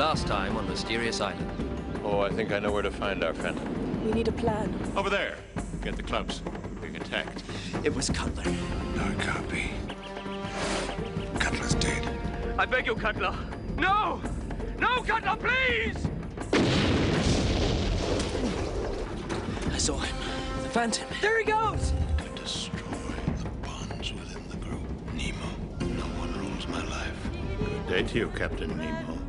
Last time on Mysterious Island. Oh, I think I know where to find our Phantom. We need a plan. Over there. Get the clubs. Being attacked. It was Cutler. No, it can't be. Cutler's dead. I beg you, Cutler. No! No, Cutler, please! I saw him. The Phantom. There he goes! To destroy the bonds within the group. Nemo, no one rules my life. Good day to you, Captain Nemo.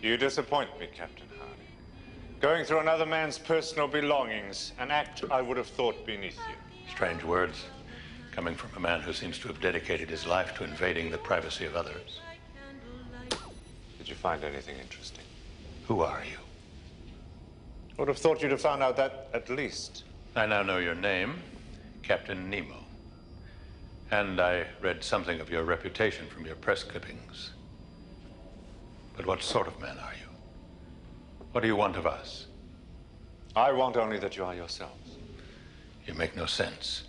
You disappoint me, Captain Harding. Going through another man's personal belongings, an act I would have thought beneath you. Strange words, coming from a man who seems to have dedicated his life to invading the privacy of others. Did you find anything interesting? Who are you? I would have thought you'd have found out that at least. I now know your name, Captain Nemo. And I read something of your reputation from your press clippings. But what sort of man are you? What do you want of us? I want only that you are yourselves. You make no sense.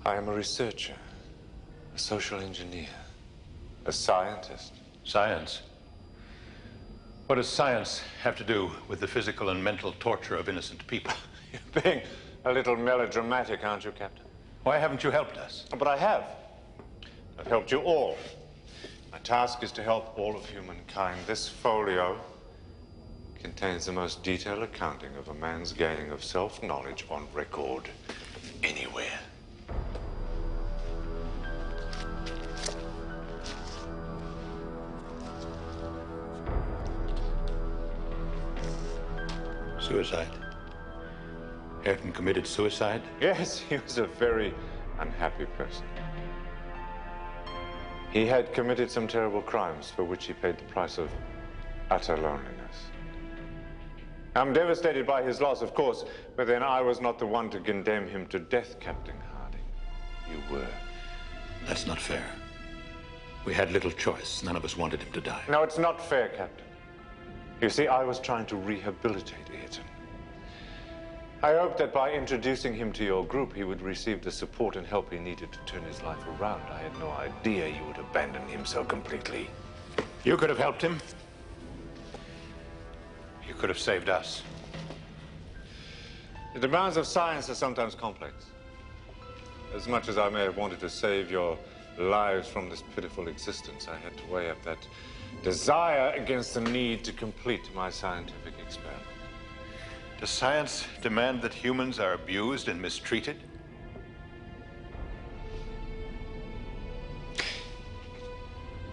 I am a researcher, a social engineer, a scientist. Science? What does science have to do with the physical and mental torture of innocent people? You're being a little melodramatic, aren't you, Captain? Why haven't you helped us? But I have. I've helped you all. My task is to help all of humankind. This folio contains the most detailed accounting of a man's gaining of self-knowledge on record anywhere. Suicide. Ayrton committed suicide? Yes, he was a very unhappy person. He had committed some terrible crimes for which he paid the price of utter loneliness. I'm devastated by his loss, of course, but then I was not the one to condemn him to death, Captain Harding. You were. That's not fair. We had little choice. None of us wanted him to die. No, it's not fair, Captain. You see, I was trying to rehabilitate Ayrton. I hoped that by introducing him to your group, he would receive the support and help he needed to turn his life around. I had no idea you would abandon him so completely. You could have helped him. You could have saved us. The demands of science are sometimes complex. As much as I may have wanted to save your lives from this pitiful existence, I had to weigh up that desire against the need to complete my scientific experiment. Does science demand that humans are abused and mistreated?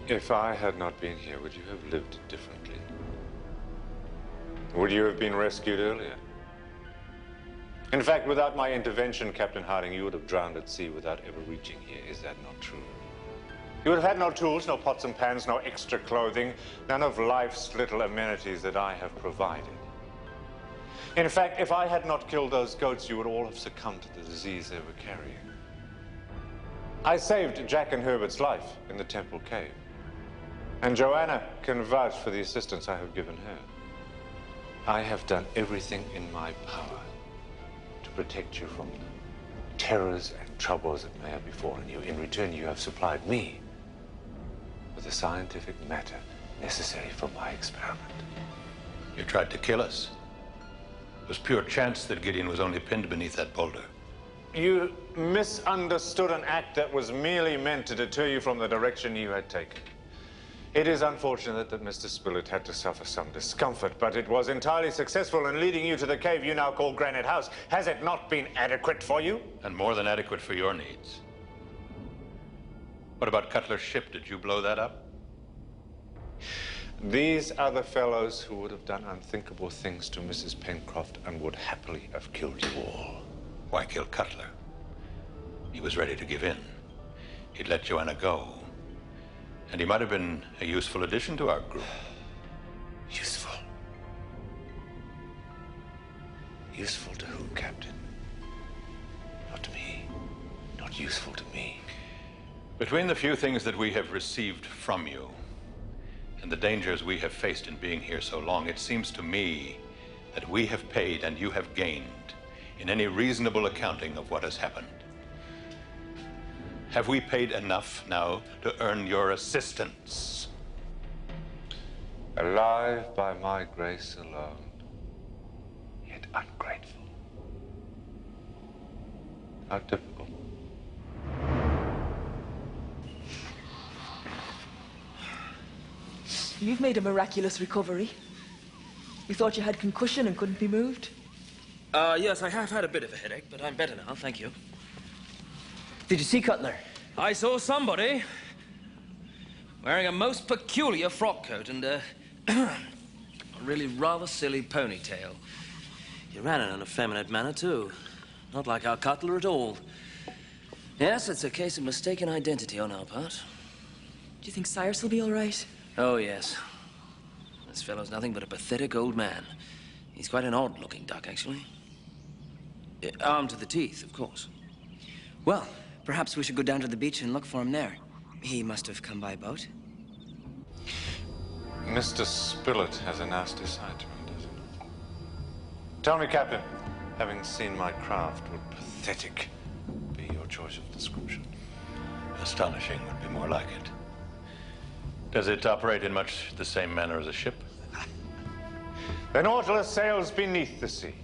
If I had not been here, would you have lived differently? Would you have been rescued earlier? In fact, without my intervention, Captain Harding, you would have drowned at sea without ever reaching here. Is that not true? You would have had no tools, no pots and pans, no extra clothing, none of life's little amenities that I have provided. In fact, if I had not killed those goats, you would all have succumbed to the disease they were carrying. I saved Jack and Herbert's life in the Temple Cave. And Joanna can vouch for the assistance I have given her. I have done everything in my power to protect you from the terrors and troubles that may have befallen you. In return, you have supplied me with the scientific matter necessary for my experiment. You tried to kill us. It was pure chance that Gideon was only pinned beneath that boulder. You misunderstood an act that was merely meant to deter you from the direction you had taken. It is unfortunate that Mr. Spilett had to suffer some discomfort, but it was entirely successful in leading you to the cave you now call Granite House. Has it not been adequate for you? And more than adequate for your needs. What about Cutler's ship? Did you blow that up? These are the fellows who would have done unthinkable things to Mrs. Pencroft and would happily have killed you all. Why kill Cutler? He was ready to give in. He'd let Joanna go. And he might have been a useful addition to our group. Useful? Useful to who, Captain? Not to me. Not useful to me. Between the few things that we have received from you and the dangers we have faced in being here so long, it seems to me that we have paid and you have gained in any reasonable accounting of what has happened. Have we paid enough now to earn your assistance? Alive by my grace alone, yet ungrateful. How difficult. You've made a miraculous recovery. You thought you had concussion and couldn't be moved? Yes, I have had a bit of a headache, but I'm better now, thank you. Did you see Cutler? I saw somebody wearing a most peculiar frock coat and a really rather silly ponytail. He ran in an effeminate manner, too. Not like our Cutler at all. Yes, it's a case of mistaken identity on our part. Do you think Cyrus will be all right? Oh, yes. This fellow's nothing but a pathetic old man. He's quite an odd-looking duck, actually. Armed to the teeth, of course. Well, perhaps we should go down to the beach and look for him there. He must have come by boat. Mr. Spilett has a nasty side to him, doesn't he? Tell me, Captain, having seen my craft, would pathetic be your choice of description? Astonishing would be more like it. Does it operate in much the same manner as a ship? The Nautilus sails beneath the sea.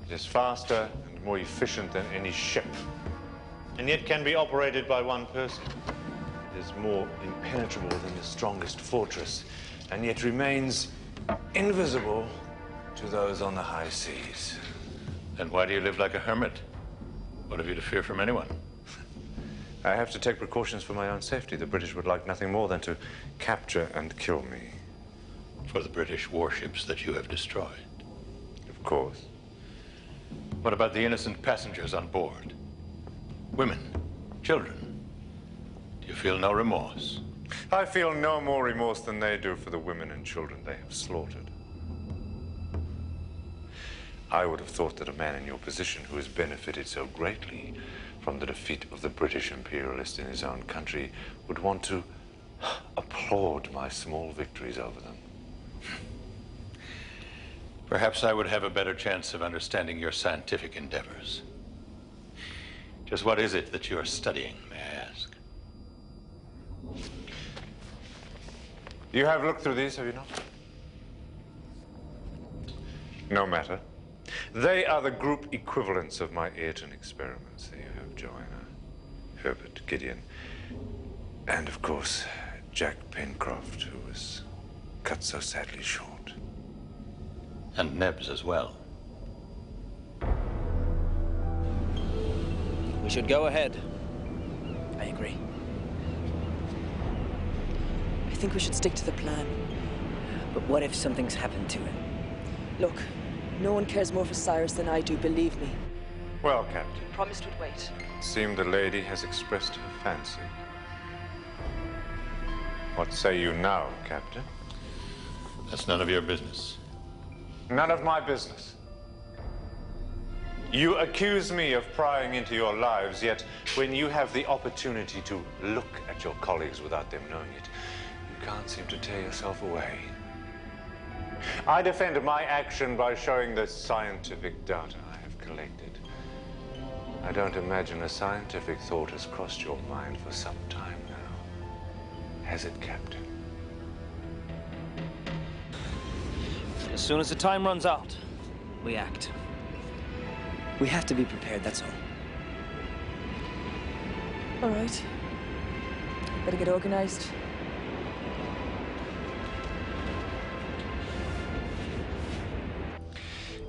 It is faster and more efficient than any ship, and yet can be operated by one person. It is more impenetrable than the strongest fortress, and yet remains invisible to those on the high seas. Then why do you live like a hermit? What have you to fear from anyone? I have to take precautions for my own safety. The British would like nothing more than to capture and kill me. For the British warships that you have destroyed? Of course. What about the innocent passengers on board? Women, children. Do you feel no remorse? I feel no more remorse than they do for the women and children they have slaughtered. I would have thought that a man in your position who has benefited so greatly from the defeat of the British imperialist in his own country would want to applaud my small victories over them. Perhaps I would have a better chance of understanding your scientific endeavors. Just what is it that you are studying, may I ask? You have looked through these, have you not? No matter. They are the group equivalents of my Ayrton experiments. There you have Joanna, Herbert, Gideon, and of course, Jack Pencroft, who was cut so sadly short. And Nebs as well. We should go ahead. I agree. I think we should stick to the plan. But what if something's happened to him? Look, no one cares more for Cyrus than I do, believe me. Well, Captain, Promised we'd wait. it seems the lady has expressed her fancy. What say you now, Captain? That's none of your business. None of my business. You accuse me of prying into your lives, yet when you have the opportunity to look at your colleagues without them knowing it, you can't seem to tear yourself away. I defend my action by showing the scientific data I have collected. I don't imagine a scientific thought has crossed your mind for some time now. Has it, Captain? As soon as the time runs out, we act. We have to be prepared, that's all. All right. Better get organized.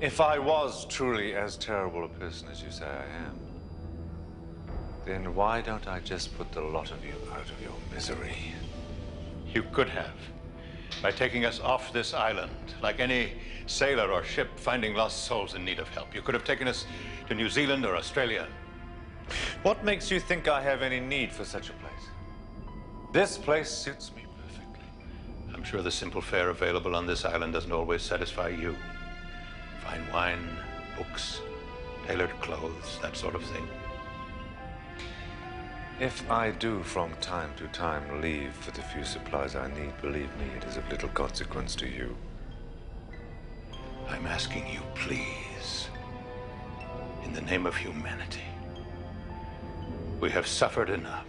If I was truly as terrible a person as you say I am, then why don't I just put the lot of you out of your misery? You could have. By taking us off this island, like any sailor or ship finding lost souls in need of help. You could have taken us to New Zealand or Australia. What makes you think I have any need for such a place? This place suits me perfectly. I'm sure the simple fare available on this island doesn't always satisfy you. Fine wine, books, tailored clothes, that sort of thing. If I do from time to time leave for the few supplies I need, believe me, it is of little consequence to you. I'm asking you, please, in the name of humanity. We have suffered enough.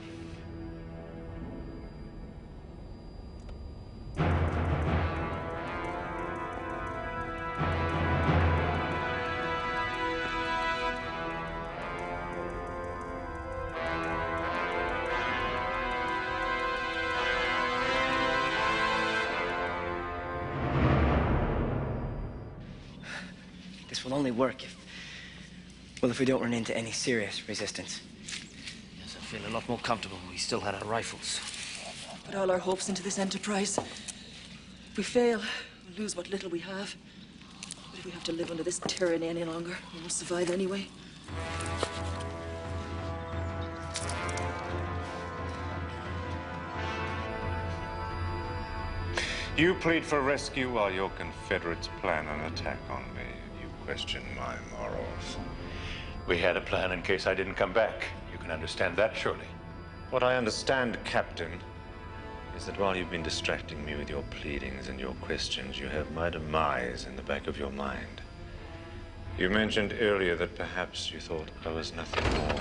This will only work if we don't run into any serious resistance. Yes, I feel a lot more comfortable when we still had our rifles. Put all our hopes into this enterprise. If we fail, we'll lose what little we have. But if we have to live under this tyranny any longer, we won't survive anyway. You plead for rescue while your Confederates plan an attack on me. You question my morals. We had a plan in case I didn't come back. You can understand that, surely. What I understand, Captain, is that while you've been distracting me with your pleadings and your questions, you have my demise in the back of your mind. You mentioned earlier that perhaps you thought I was nothing more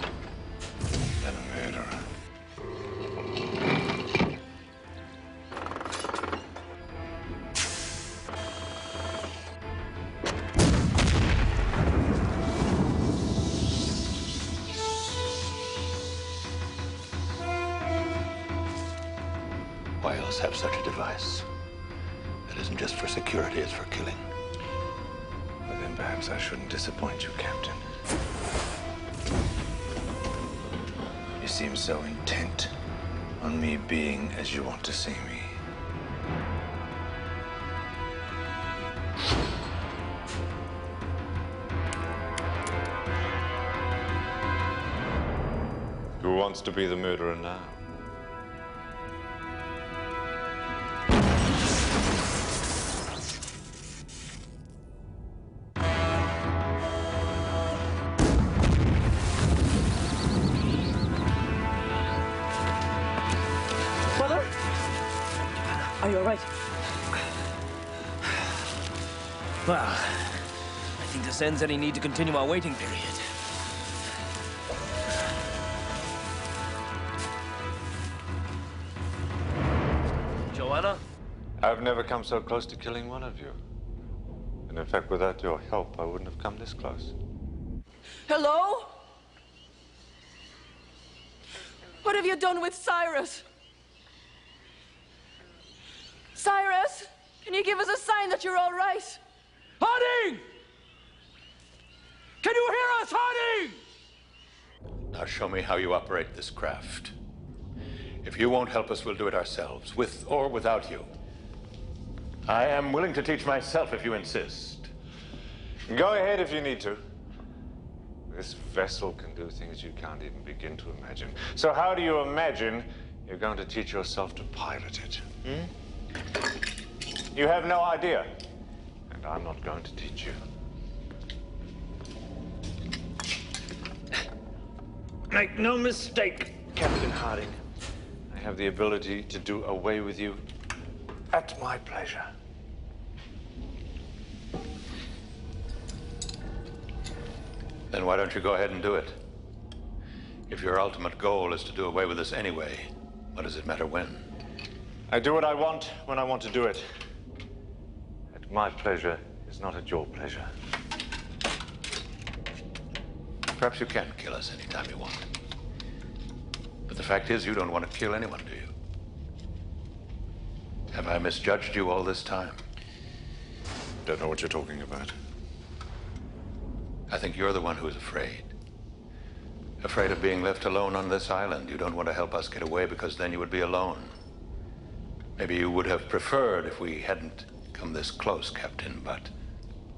than a murderer. Why else have such a device? That isn't just for security, it's for killing. Well, then perhaps I shouldn't disappoint you, Captain. You seem so intent on me being as you want to see me. Who wants to be the murderer now? Are you all right? Well, I think this ends any need to continue our waiting period. Joanna? I've never come so close to killing one of you. And in fact, without your help, I wouldn't have come this close. Hello? What have you done with Cyrus? Cyrus, can you give us a sign that you're all right? Harding! Can you hear us, Harding? Now show me how you operate this craft. If you won't help us, we'll do it ourselves, with or without you. I am willing to teach myself if you insist. Go ahead if you need to. This vessel can do things you can't even begin to imagine. So how do you imagine you're going to teach yourself to pilot it? You have no idea. And I'm not going to teach you. Make no mistake, Captain Harding. I have the ability to do away with you at my pleasure. Then why don't you go ahead and do it? If your ultimate goal is to do away with us anyway, what does it matter when? I do what I want when I want to do it. At my pleasure is not at your pleasure. Perhaps you can kill us anytime you want. But the fact is, you don't want to kill anyone, do you? Have I misjudged you all this time? Don't know what you're talking about. I think you're the one who's afraid. Afraid of being left alone on this island. You don't want to help us get away because then you would be alone. Maybe you would have preferred if we hadn't come this close, Captain, but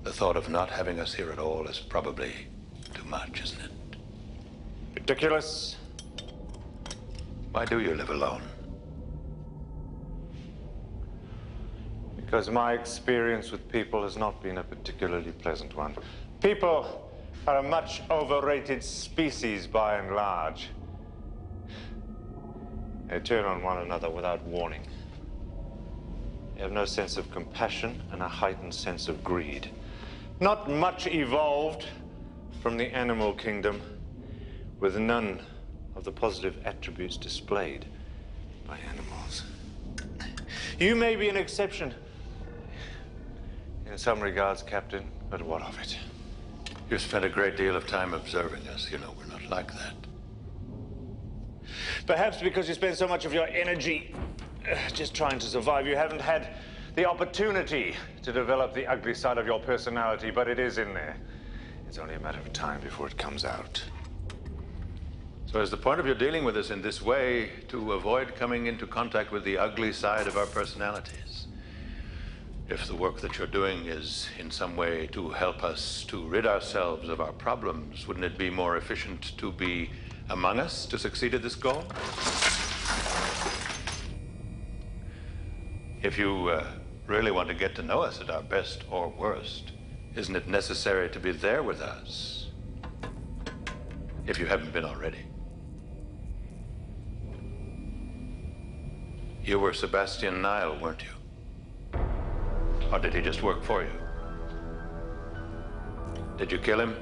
the thought of not having us here at all is probably too much, isn't it? Ridiculous. Why do you live alone? Because my experience with people has not been a particularly pleasant one. People are a much overrated species by and large. They turn on one another without warning. They have no sense of compassion and a heightened sense of greed. Not much evolved from the animal kingdom, with none of the positive attributes displayed by animals. You may be an exception in some regards, Captain, but what of it? You've spent a great deal of time observing us. You know, we're not like that. Perhaps because you spend so much of your energy just trying to survive, you haven't had the opportunity to develop the ugly side of your personality, but it is in there. It's only a matter of time before it comes out. So is the point of your dealing with us in this way to avoid coming into contact with the ugly side of our personalities? If the work that you're doing is in some way to help us to rid ourselves of our problems, wouldn't it be more efficient to be among us to succeed at this goal? If you really want to get to know us at our best or worst, isn't it necessary to be there with us? If you haven't been already. You were Sebastian Nile, weren't you? Or did he just work for you? Did you kill him?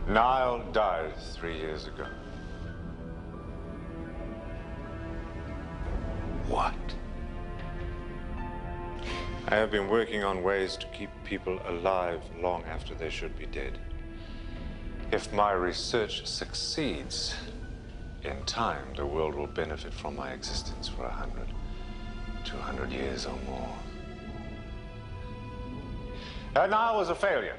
Nile died 3 years ago. What? I have been working on ways to keep people alive long after they should be dead. If my research succeeds, in time, the world will benefit from my existence for 100, 200 years or more. Nile was a failure.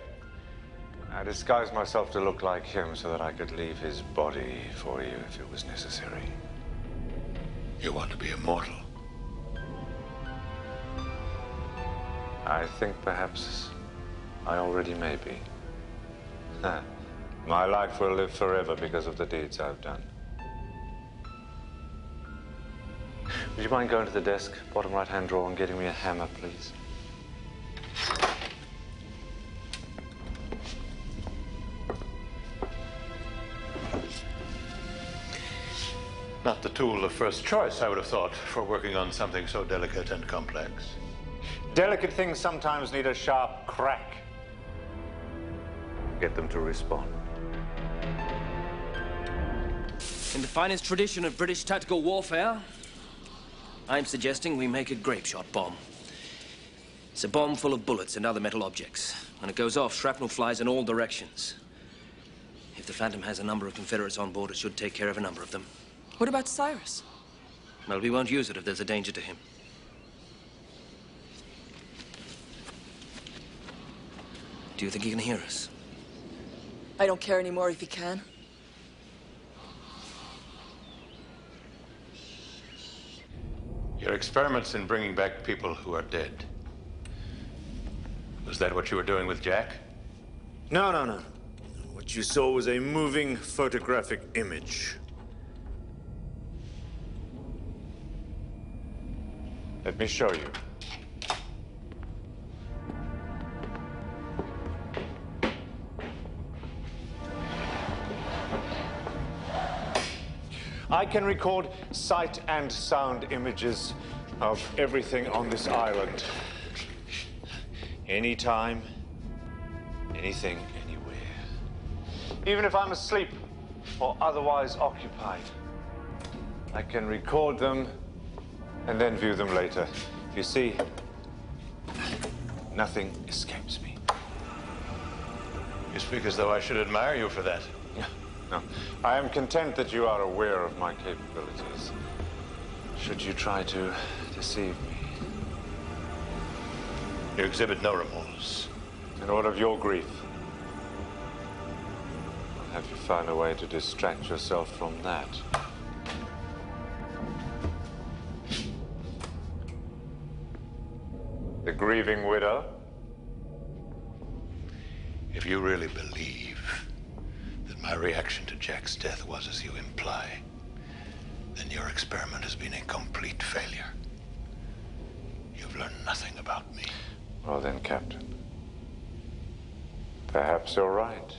I disguised myself to look like him so that I could leave his body for you if it was necessary. You want to be immortal? I think perhaps I already may be. My life will live forever because of the deeds I've done. Would you mind going to the desk, bottom right-hand drawer, and getting me a hammer, please? Not the tool of first choice, I would have thought, for working on something so delicate and complex. Delicate things sometimes need a sharp crack. Get them to respond. In the finest tradition of British tactical warfare, I'm suggesting we make a grape shot bomb. It's a bomb full of bullets and other metal objects. When it goes off, shrapnel flies in all directions. If the Phantom has a number of Confederates on board, it should take care of a number of them. What about Cyrus? Well, we won't use it if there's a danger to him. Do you think he can hear us? I don't care anymore if he can. Your experiments in bringing back people who are dead. Was that what you were doing with Jack? No. What you saw was a moving photographic image. Let me show you. I can record sight and sound images of everything on this island. Anytime, anything, anywhere. Even if I'm asleep or otherwise occupied, I can record them and then view them later. You see, nothing escapes me. You speak as though I should admire you for that. No. I am content that you are aware of my capabilities. Should you try to deceive me? You exhibit no remorse. In order of your grief, I'll have you find a way to distract yourself from that. The grieving widow? If you really believe that my reaction to Jack's death was as you imply, then your experiment has been a complete failure. You've learned nothing about me. Well then, Captain, perhaps you're right.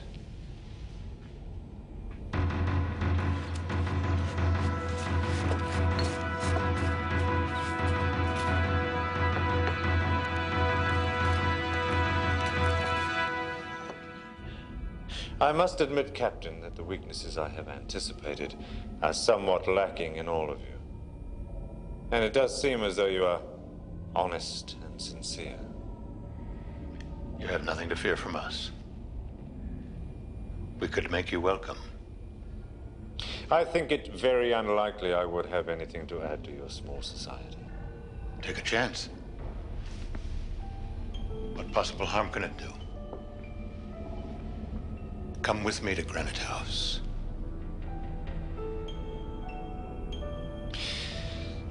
I must admit, Captain, that the weaknesses I have anticipated are somewhat lacking in all of you. And it does seem as though you are honest and sincere. You have nothing to fear from us. We could make you welcome. I think it very unlikely I would have anything to add to your small society. Take a chance. What possible harm can it do? Come with me to Granite House.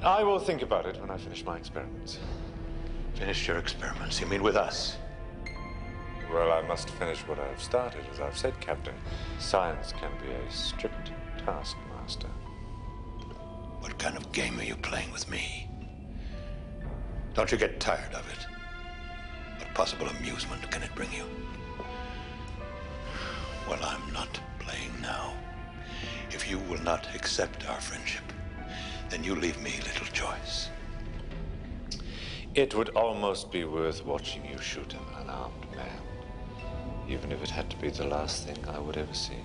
I will think about it when I finish my experiments. Finish your experiments? You mean with us? Well, I must finish what I have started. As I've said, Captain, science can be a strict taskmaster. What kind of game are you playing with me? Don't you get tired of it? What possible amusement can it bring you? Well, I'm not playing now. If you will not accept our friendship, then you leave me little choice. It would almost be worth watching you shoot an unarmed man, even if it had to be the last thing I would ever see.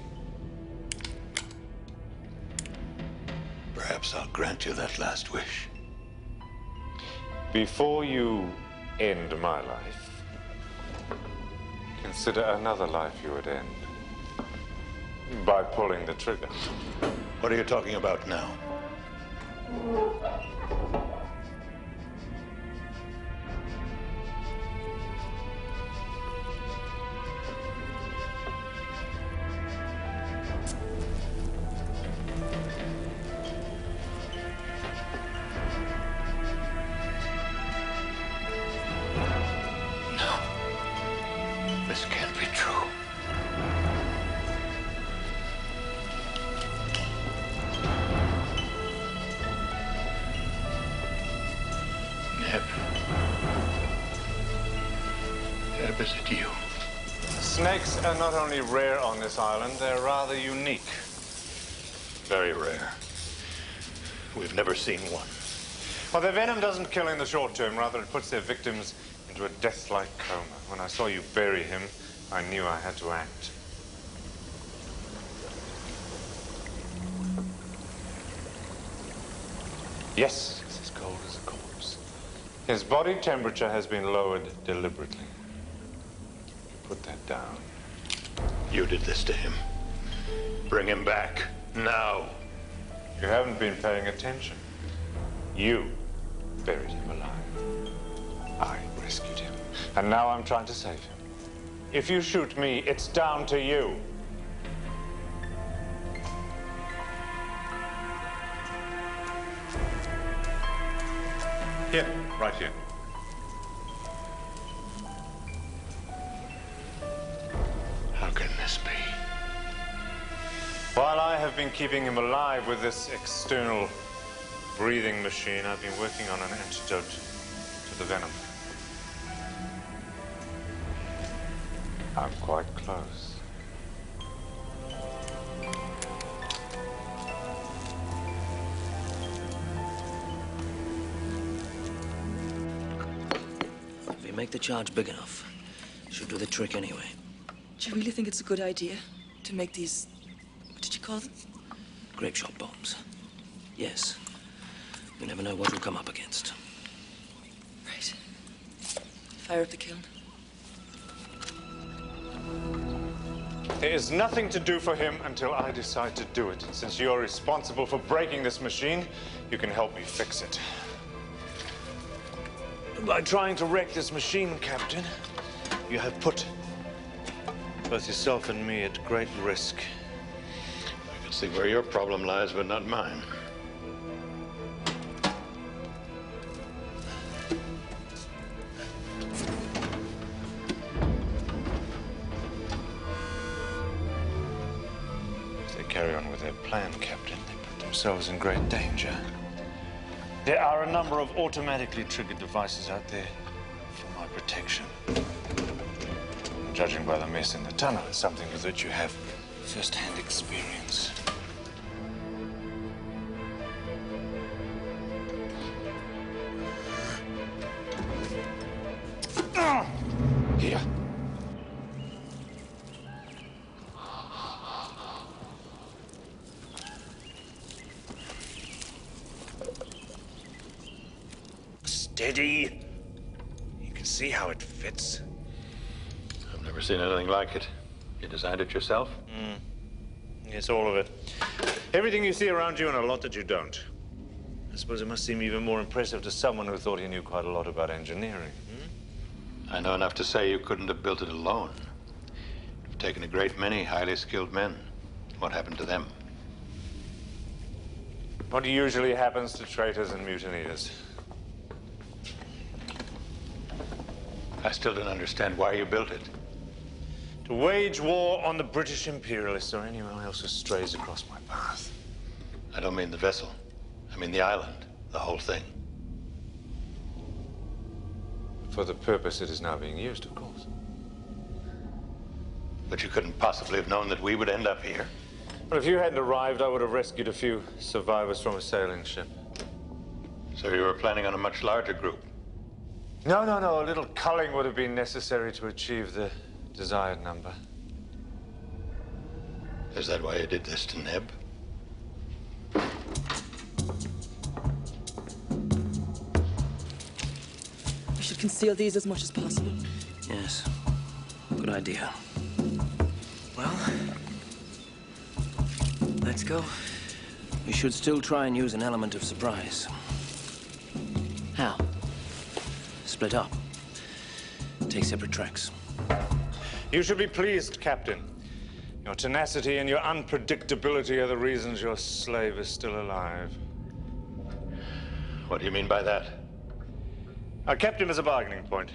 Perhaps I'll grant you that last wish. Before you end my life, consider another life you would end by pulling the trigger. What are you talking about now? No. This can't be true. Neb, is it you? Snakes are not only rare on this island, they're rather unique. Very rare. We've never seen one. Well, their venom doesn't kill in the short term. Rather, it puts their victims into a death-like coma. When I saw you bury him, I knew I had to act. Yes, he's as cold as a corpse. His body temperature has been lowered deliberately. Put that down. You did this to him. Bring him back, now. You haven't been paying attention. You buried him alive. I rescued him. And now I'm trying to save him. If you shoot me, it's down to you. Here, right here. How can this be? While I have been keeping him alive with this external breathing machine, I've been working on an antidote to the venom. I'm quite close. If you make the charge big enough, should do the trick anyway. Do you really think it's a good idea to make these, what did you call them? Grape shot bombs. Yes. You never know what you'll come up against. Right. Fire up the kiln. There is nothing to do for him until I decide to do it. Since you're responsible for breaking this machine, you can help me fix it. By trying to wreck this machine, Captain, you have put both yourself and me at great risk. I can see where your problem lies, but not mine. carry on with their plan, Captain, they put themselves in great danger. There are a number of automatically triggered devices out there for my protection. And judging by the mess in the tunnel, it's something with which you have first-hand experience. Here. Steady. You can see how it fits. I've never seen anything like it. You designed it yourself? Yes, all of it. Everything you see around you and a lot that you don't. I suppose it must seem even more impressive to someone who thought he knew quite a lot about engineering. I know enough to say you couldn't have built it alone. You've taken a great many highly skilled men. What happened to them? What usually happens to traitors and mutineers? I still don't understand why you built it. To wage war on the British imperialists or anyone else who strays across my path. I don't mean the vessel. I mean the island, the whole thing. For the purpose it is now being used, of course. But you couldn't possibly have known that we would end up here. Well, if you hadn't arrived, I would have rescued a few survivors from a sailing ship. So you were planning on a much larger group? No. A little culling would have been necessary to achieve the desired number. Is that why you did this to Neb? We should conceal these as much as possible. Yes. Good idea. Well, let's go. We should still try and use an element of surprise. How? Split up. Take separate tracks. You should be pleased, Captain. Your tenacity and your unpredictability are the reasons your slave is still alive. What do you mean by that? I kept him as a bargaining point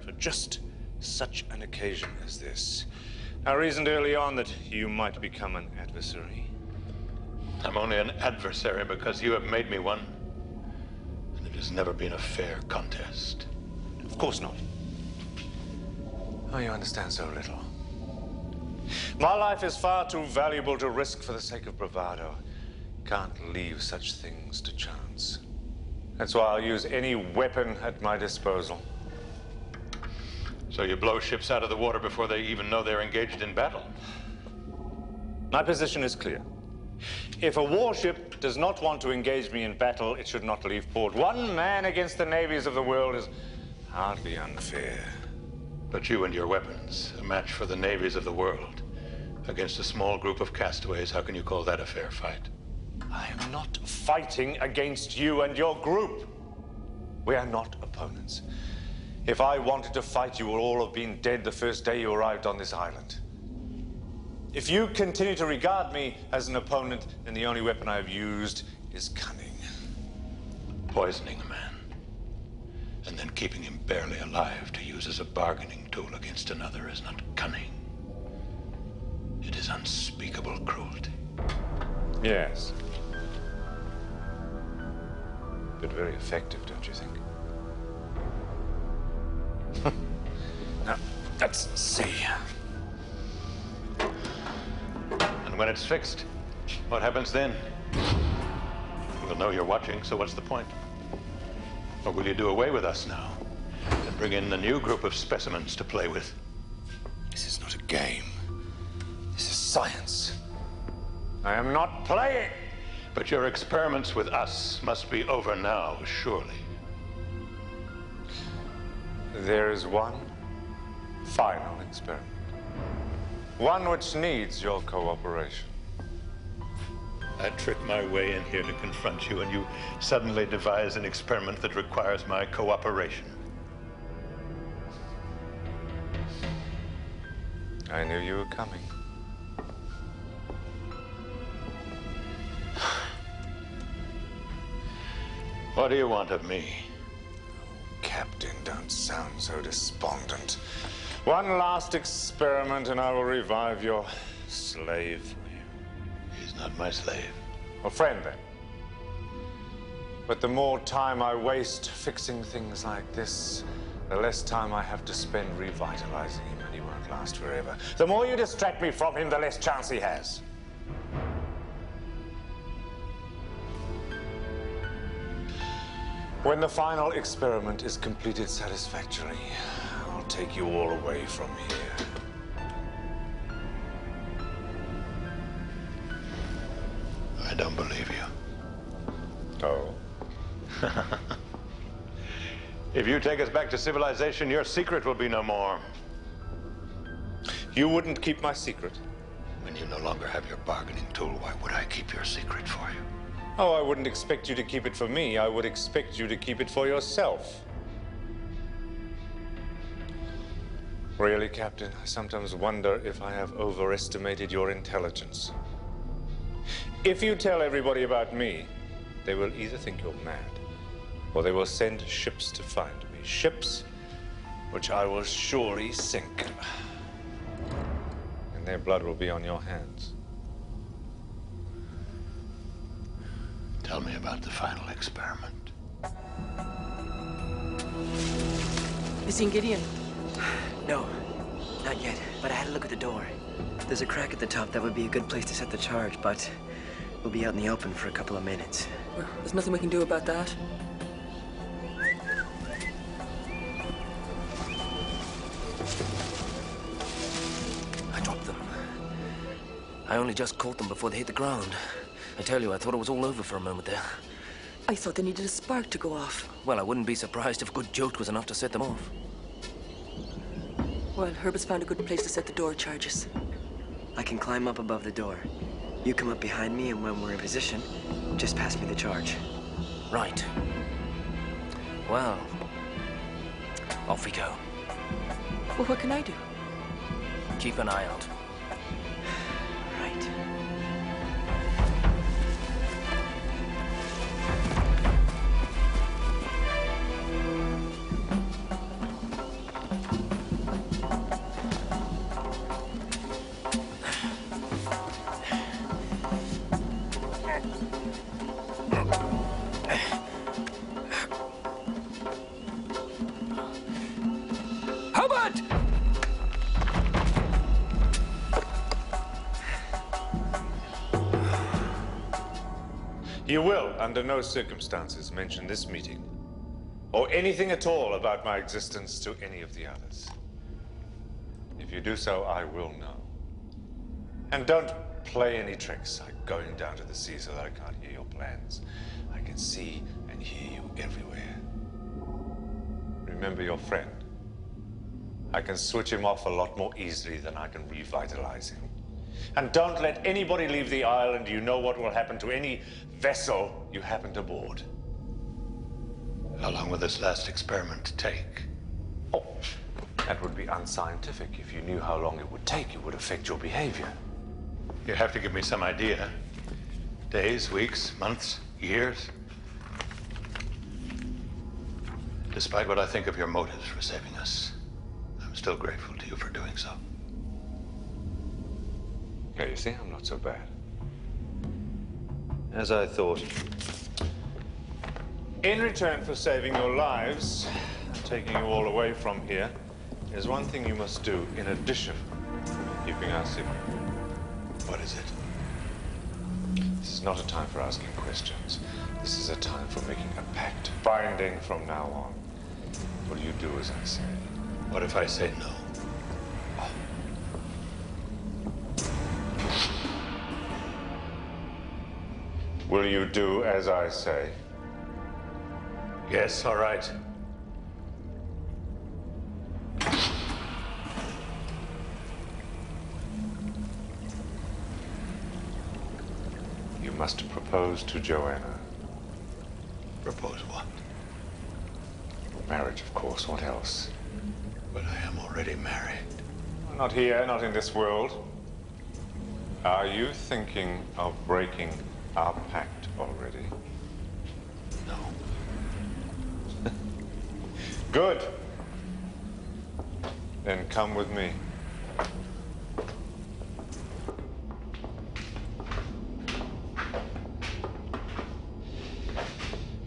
for just such an occasion as this. I reasoned early on that you might become an adversary. I'm only an adversary because you have made me one. And it has never been a fair contest. Of course not. Oh, you understand so little. My life is far too valuable to risk for the sake of bravado. Can't leave such things to chance. That's why I'll use any weapon at my disposal. So you blow ships out of the water before they even know they're engaged in battle? My position is clear. If a warship does not want to engage me in battle, it should not leave port. One man against the navies of the world is hardly unfair. But you and your weapons, a match for the navies of the world. Against a small group of castaways, how can you call that a fair fight? I am not fighting against you and your group. We are not opponents. If I wanted to fight, you would all have been dead the first day you arrived on this island. If you continue to regard me as an opponent, then the only weapon I've used is cunning. Poisoning a man. And then keeping him barely alive to use as a bargaining tool against another is not cunning. It is unspeakable cruelty. Yes. But very effective, don't you think? Now, let's see. And when it's fixed, what happens then? We'll know you're watching, so what's the point? Or will you do away with us now and bring in the new group of specimens to play with? This is not a game. This is science. I am not playing. But your experiments with us must be over now, surely. There is one final experiment. One which needs your cooperation. I trick my way in here to confront you, and you suddenly devise an experiment that requires my cooperation. I knew you were coming. What do you want of me? Captain, don't sound so despondent. One last experiment, and I will revive your slave for you. He's Not my slave. A friend, then. But the more time I waste fixing things like this, the less time I have to spend revitalizing him, and he won't last forever. The more you distract me from him, the less chance he has. When the final experiment is completed satisfactorily, I'll take you all away from here. I don't believe you. Oh? If you take us back to civilization, your secret will be no more. You wouldn't keep my secret? When you no longer have your bargaining tool, why would I keep your secret for you? Oh, I wouldn't expect you to keep it for me. I would expect you to keep it for yourself. Really, Captain, I sometimes wonder if I have overestimated your intelligence. If you tell everybody about me, they will either think you're mad, or they will send ships to find me. Ships which I will surely sink. And their blood will be on your hands. Tell me about the final experiment. You seen Gideon? No, not yet. But I had a look at the door. There's a crack at the top that would be a good place to set the charge, but we'll be out in the open for a couple of minutes. Well, there's nothing we can do about that. I dropped them. I only just caught them before they hit the ground. I tell you, I thought it was all over for a moment there. I thought they needed a spark to go off. Well, I wouldn't be surprised if a good jolt was enough to set them off. Well, Herb has found a good place to set the door charges. I can climb up above the door. You come up behind me, and when we're in position, just pass me the charge. Right. Well, off we go. Well, what can I do? Keep an eye out. Right. Hobart! You will, under no circumstances, mention this meeting, or anything at all about my existence to any of the others. If you do so, I will know. And don't play any tricks, like going down to the sea so that I can't hear your plans. I can see and hear you everywhere. Remember your friend. I can switch him off a lot more easily than I can revitalize him. And don't let anybody leave the island. You know what will happen to any vessel you happen to board. How long will this last experiment take? Oh, that would be unscientific. If you knew how long it would take, it would affect your behavior. You have to give me some idea. Days, weeks, months, years. Despite what I think of your motives for saving us, I'm still grateful to you for doing so. Yeah, you see, I'm not so bad. As I thought. In return for saving your lives, and taking you all away from here, there's one thing you must do in addition to keeping our secret. What is it? This is not a time for asking questions. This is a time for making a pact, binding from now on. Will you do as I say? What if I say no? Will you do as I say? Yes, all right. You must propose to Joanna. Propose what? Marriage, of course. What else? But I am already married. Not here, not in this world. Are you thinking of breaking our pact already? No. Good. Then come with me.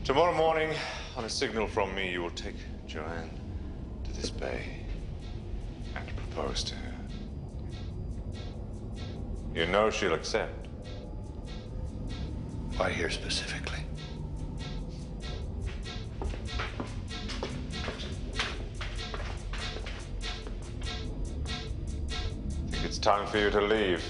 Tomorrow morning, on a signal from me, you will take Joanne to this bay and propose to her. You know she'll accept. Why here specifically? I think it's time for you to leave.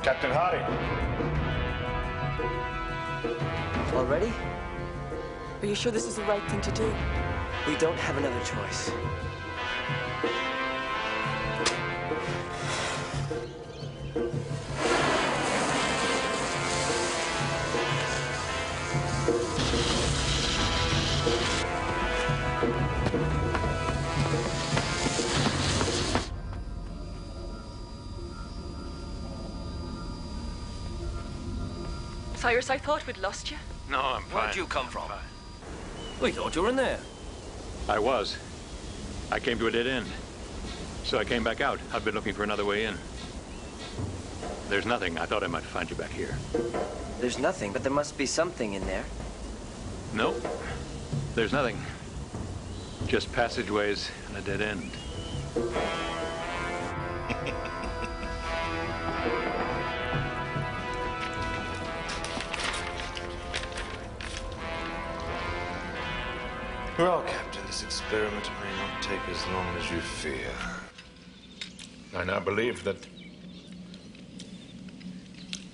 Captain Harding. Already? Are you sure this is the right thing to do? We don't have another choice. Cyrus, I thought we'd lost you. No, I'm fine. Where'd you come from? I'm fine. We thought you were in there. I was. I came to a dead end. So I came back out. I've been looking for another way in. There's nothing. I thought I might find you back here. There's nothing, but there must be something in there. No, there's nothing. Just passageways and a dead end. Well, Captain, this experiment may not take as long as you fear. I now believe that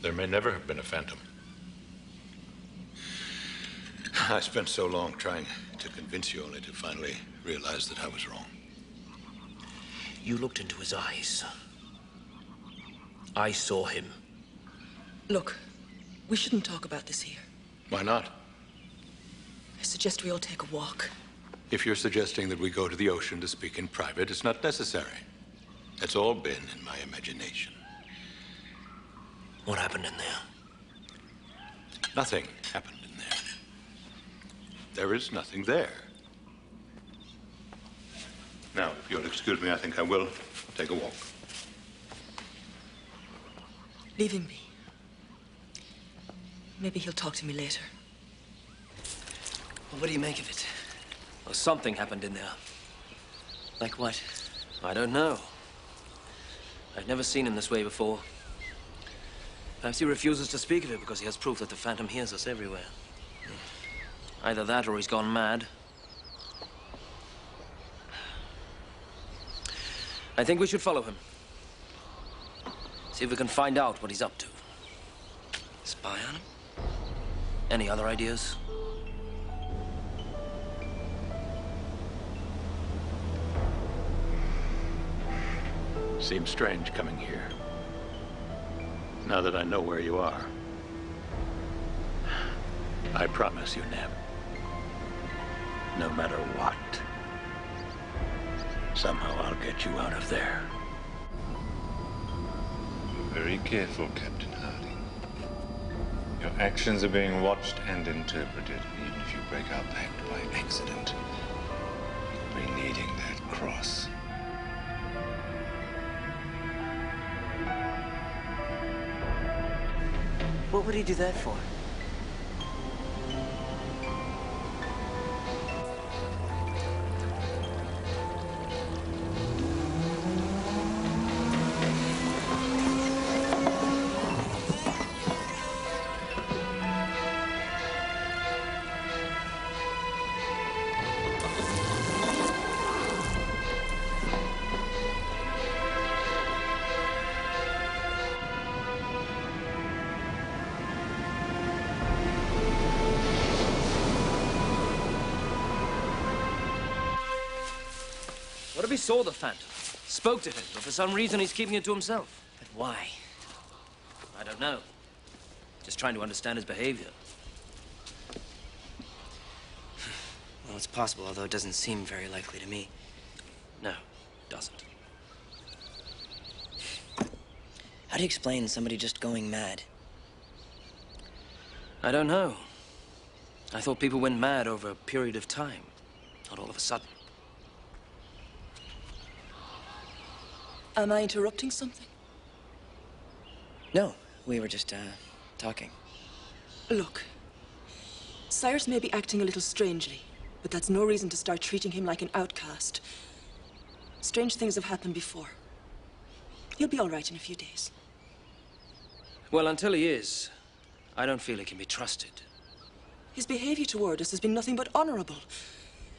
there may never have been a phantom. I spent so long trying to convince you only to finally realize that I was wrong. You looked into his eyes. I saw him. Look, we shouldn't talk about this here. Why not? I suggest we all take a walk. If you're suggesting that we go to the ocean to speak in private, it's not necessary. It's all been in my imagination. What happened in there? Nothing happened in there. There is nothing there. Now, if you'll excuse me, I think I will take a walk. Leave him be. Maybe he'll talk to me later. Well, what do you make of it? Well, something happened in there. Like what? I don't know. I've never seen him this way before. Perhaps he refuses to speak of it because he has proof that the Phantom hears us everywhere. Either that or he's gone mad. I think we should follow him. See if we can find out what he's up to. Spy on him? Any other ideas? Seems strange coming here. Now that I know where you are. I promise you, Neb. No matter what, somehow I'll get you out of there. Very careful, Captain Harding. Your actions are being watched and interpreted. Even if you break our pact by accident, you'll be needing that cross. What would he do that for? What if he saw the Phantom? Spoke to him, but for some reason he's keeping it to himself? But why? I don't know. Just trying to understand his behavior. Well, it's possible, although it doesn't seem very likely to me. No, doesn't. How do you explain somebody just going mad? I don't know. I thought people went mad over a period of time, not all of a sudden. Am I interrupting something? No, we were just, talking. Look, Cyrus may be acting a little strangely, but that's no reason to start treating him like an outcast. Strange things have happened before. He'll be all right in a few days. Well, until he is, I don't feel he can be trusted. His behavior toward us has been nothing but honorable.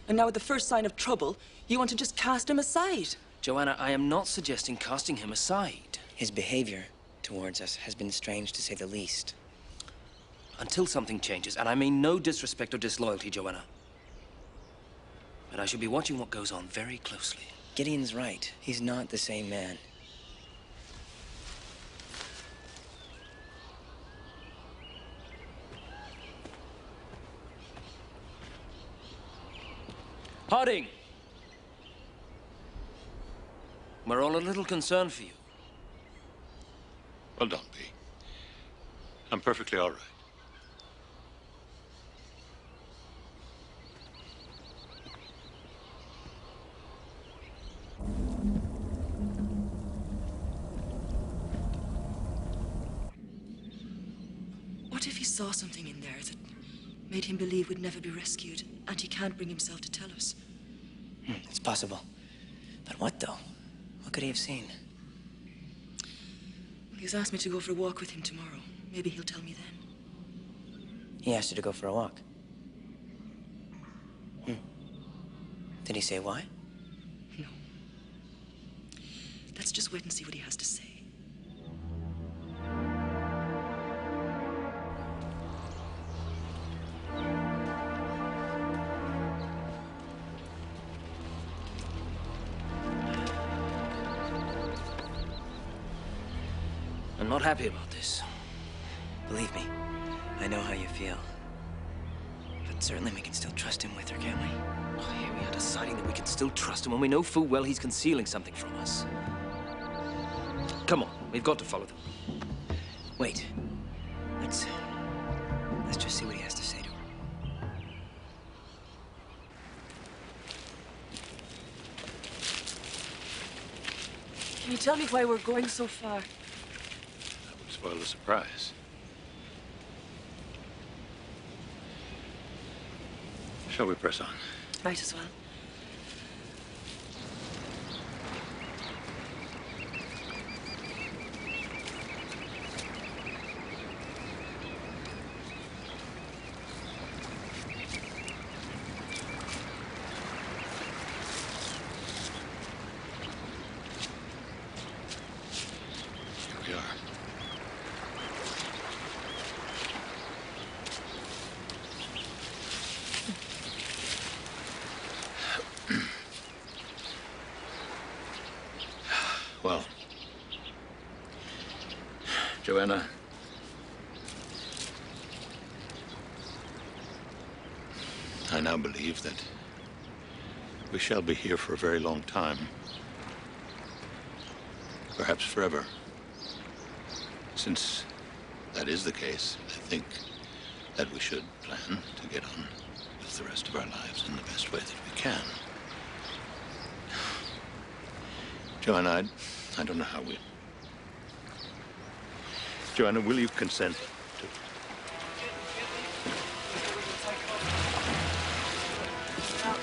And now at the first sign of trouble, you want to just cast him aside. Joanna, I am not suggesting casting him aside. His behavior towards us has been strange, to say the least. Until something changes, and I mean no disrespect or disloyalty, Joanna. But I should be watching what goes on very closely. Gideon's right. He's not the same man. Harding! We're all a little concerned for you. Well, don't be. I'm perfectly all right. What if he saw something in there that made him believe we'd never be rescued, and he can't bring himself to tell us? It's possible. But what, though? What could he have seen? He's asked me to go for a walk with him tomorrow. Maybe he'll tell me then. He asked you to go for a walk. Did he say why? No. Let's just wait and see what he has to say. I'm not happy about this. Believe me, I know how you feel. But certainly we can still trust him with her, can't we? Oh, here we are deciding that we can still trust him when we know full well he's concealing something from us. Come on, we've got to follow them. Wait. Let's just see what he has to say to her. Can you tell me why we're going so far? That would spoil the surprise. Shall we press on? Might as well. Here we are. Well, Joanna, I now believe that we shall be here for a very long time. Perhaps forever. Since that is the case, I think that we should plan to get on with the rest of our lives in the best way that we can. Joanna, I don't know how we... Joanna, will you consent to... Now,